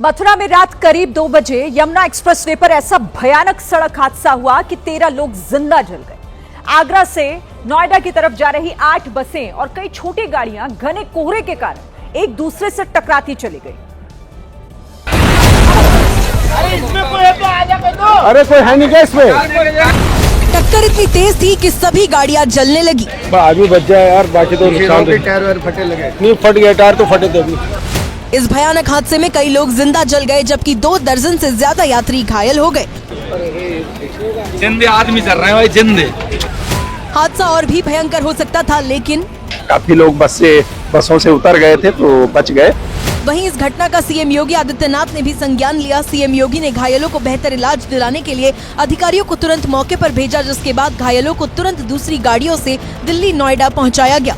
मथुरा में रात करीब 2 बजे यमुना एक्सप्रेसवे पर ऐसा भयानक सड़क हादसा हुआ कि 13 लोग जिंदा जल गए। आगरा से नोएडा की तरफ जा रही 8 बसें और कई छोटी गाड़ियां घने कोहरे के कारण एक दूसरे से टकराती चली गई। अरे कोई है नहीं क्या इसमें? टक्कर इतनी तेज थी कि सभी गाड़ियां जलने लगी। आदमी बच जाए यार, बाकी तो टायर वायर फटे लगे। नहीं फट गया, टायर तो फटे थे अभी। इस भयानक हादसे में कई लोग जिंदा जल गए, जबकि 2 दर्जन से ज्यादा यात्री घायल हो गए। जिंदे आदमी चल रहे हैं भाई, जिंदे। हादसा और भी भयंकर हो सकता था, लेकिन काफी लोग बसों से उतर गए थे तो बच गए। वहीं इस घटना का सीएम योगी आदित्यनाथ ने भी संज्ञान लिया। सीएम योगी ने घायलों को बेहतर इलाज दिलाने के लिए अधिकारियों को तुरंत मौके पर भेजा, जिसके बाद घायलों को तुरंत दूसरी गाड़ियों से दिल्ली नोएडा पहुंचाया गया।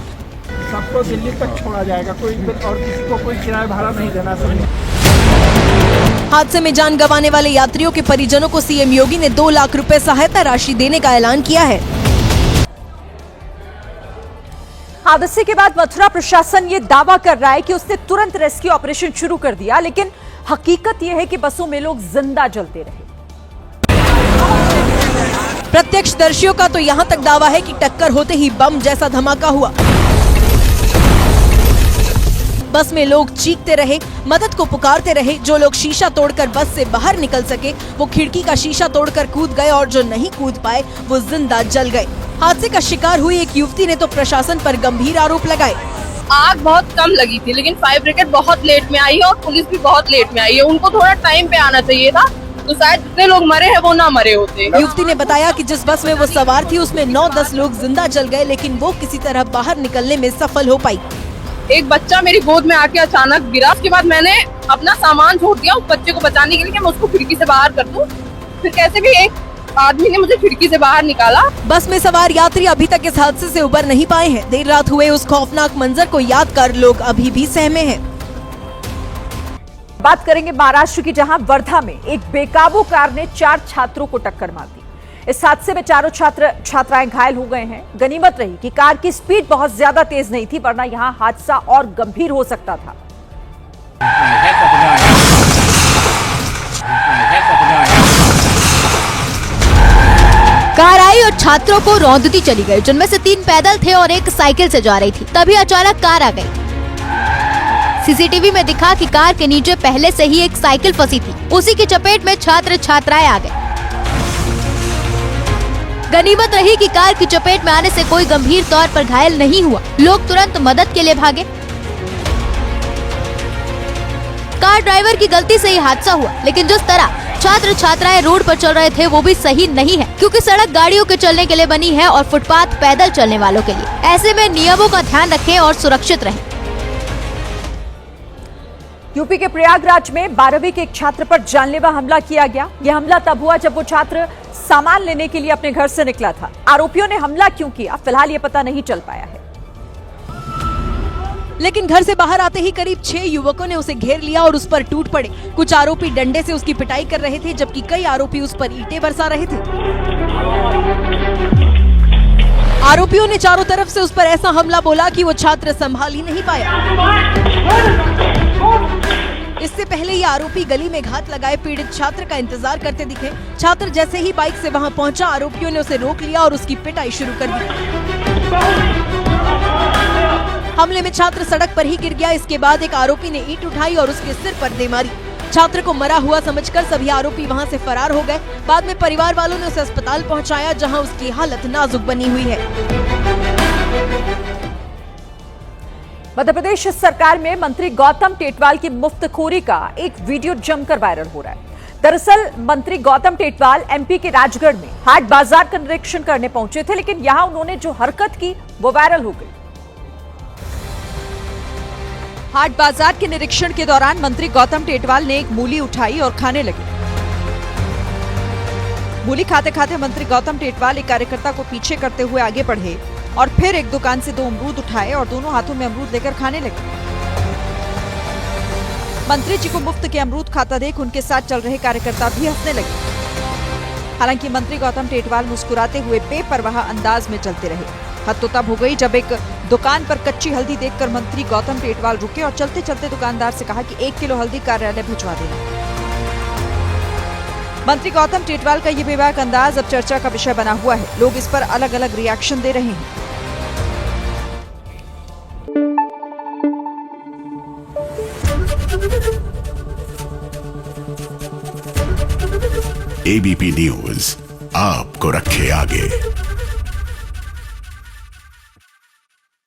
सबको दिल्ली तक छोड़ा जाएगा, कोई और किसी को कोई किराया भाड़ा नहीं देना चाहिए। हादसे में जान गंवाने वाले यात्रियों के परिजनों को सीएम योगी ने 2 लाख रुपए सहायता राशि देने का ऐलान किया है। हादसे के बाद मथुरा प्रशासन ये दावा कर रहा है कि उसने तुरंत रेस्क्यू ऑपरेशन शुरू कर दिया, लेकिन हकीकत यह है कि बसों में लोग जिंदा जलते रहे। प्रत्यक्षदर्शियों का तो यहाँ तक दावा है कि टक्कर होते ही बम जैसा धमाका हुआ। बस में लोग चीखते रहे, मदद को पुकारते रहे। जो लोग शीशा तोड़कर बस से बाहर निकल सके वो खिड़की का शीशा तोड़कर कूद गए, और जो नहीं कूद पाए वो जिंदा जल गए। हादसे का शिकार हुई एक युवती ने तो प्रशासन पर गंभीर आरोप लगाए। आग बहुत कम लगी थी, लेकिन फायर ब्रिगेड बहुत लेट में आई है और पुलिस भी बहुत लेट में आई है। उनको थोड़ा टाइम पे आना चाहिए था, तो शायद जितने लोग मरे हैं वो ना मरे होते। युवती ने बताया कि जिस बस में वो सवार थी उसमें 9-10 लोग जिंदा जल गए, लेकिन वो किसी तरह बाहर निकलने में सफल हो पाई। एक बच्चा मेरी गोद में आके अचानक गिरा। उसके बाद मैंने अपना सामान छोड़ दिया उस बच्चे को बचाने के लिए कि मैं उसको खिड़की से बाहर कर दूं। फिर कैसे भी एक आदमी ने मुझे खिड़की से बाहर निकाला। बस में सवार यात्री अभी तक इस हादसे से उबर नहीं पाए हैं। देर रात हुए उस खौफनाक मंजर को याद कर लोग अभी भी सहमे हैं। बात करेंगे महाराष्ट्र की, जहां वर्धा में एक बेकाबू कार ने 4 छात्रों को टक्कर मार दी। इस हादसे में चारों छात्राएं घायल हो गए हैं। गनीमत रही कि कार की स्पीड बहुत ज्यादा तेज नहीं थी, वरना यहां हादसा और गंभीर हो सकता था। कार आई और छात्रों को रौंदती चली गई, जिनमें से 3 पैदल थे और एक साइकिल से जा रही थी। तभी अचानक कार आ गई। सीसीटीवी में दिखा कि कार के नीचे पहले से ही एक साइकिल फंसी थी। उसी की चपेट में छात्र छात्राएं आ गए। गनीमत रही कि कार की चपेट में आने से कोई गंभीर तौर पर घायल नहीं हुआ। लोग तुरंत मदद के लिए भागे। कार ड्राइवर की गलती से ही हादसा हुआ, लेकिन जिस तरह छात्र छात्राएं रोड पर चल रहे थे वो भी सही नहीं है, क्योंकि सड़क गाड़ियों के चलने के लिए बनी है और फुटपाथ पैदल चलने वालों के लिए। ऐसे में नियमों का ध्यान रखें और सुरक्षित रहें। यूपी के प्रयागराज में 12वीं के एक छात्र पर जानलेवा हमला किया गया। यह हमला तब हुआ जब वो छात्र सामान लेने के लिए अपने घर से निकला था। आरोपियों ने हमला क्यों किया, फिलहाल ये पता नहीं चल पाया है। लेकिन घर से बाहर आते ही करीब 6 युवकों ने उसे घेर लिया और उस पर टूट पड़े। कुछ आरोपी डंडे से उसकी पिटाई कर रहे थे, जबकि कई आरोपी उस पर ईंटें बरसा रहे थे। आरोपियों ने चारों तरफ से उस पर ऐसा हमला बोला कि वो छात्र संभाल ही नहीं पाया। इससे पहले ये आरोपी गली में घात लगाए पीड़ित छात्र का इंतजार करते दिखे। छात्र जैसे ही बाइक से वहां पहुंचा, आरोपियों ने उसे रोक लिया और उसकी पिटाई शुरू कर दी। हमले में छात्र सड़क पर ही गिर गया। इसके बाद एक आरोपी ने ईंट उठाई और उसके सिर पर दे मारी। छात्र को मरा हुआ समझकर सभी आरोपी वहां से फरार हो गए। बाद में परिवार वालों ने उसे अस्पताल पहुंचाया, जहां उसकी हालत नाजुक बनी हुई है। मध्य प्रदेश सरकार में मंत्री गौतम टेटवाल की मुफ्तखोरी का एक वीडियो जमकर वायरल हो रहा है। दरअसल मंत्री गौतम टेटवाल एमपी के राजगढ़ में हाट बाजार का निरीक्षण करने पहुंचे थे, लेकिन यहां उन्होंने जो हरकत की वो वायरल हो गई। हाट बाजार के निरीक्षण के दौरान मंत्री गौतम टेटवाल ने एक मूली उठाई और खाने लगे। मूली खाते खाते मंत्री गौतम टेटवाल एक कार्यकर्ता को पीछे करते हुए आगे बढ़े और फिर एक दुकान से 2 अमरूद उठाए और दोनों हाथों में अमरूद लेकर खाने लगे। मंत्री जी को मुफ्त के अमरूद खाता देख उनके साथ चल रहे कार्यकर्ता भी हंसने लगे। हालांकि मंत्री गौतम टेटवाल मुस्कुराते हुए बेपरवाह अंदाज में चलते रहे। हद तो तब हो गई जब एक दुकान पर कच्ची हल्दी देखकर मंत्री गौतम टेटवाल रुके और चलते चलते दुकानदार से कहा कि 1 किलो हल्दी कार्यालय भिजवा देना। मंत्री गौतम टेटवाल का ये बेबाक अंदाज अब चर्चा का विषय बना हुआ है। लोग इस पर अलग अलग रिएक्शन दे रहे हैं। एबीपी न्यूज आपको रखे आगे।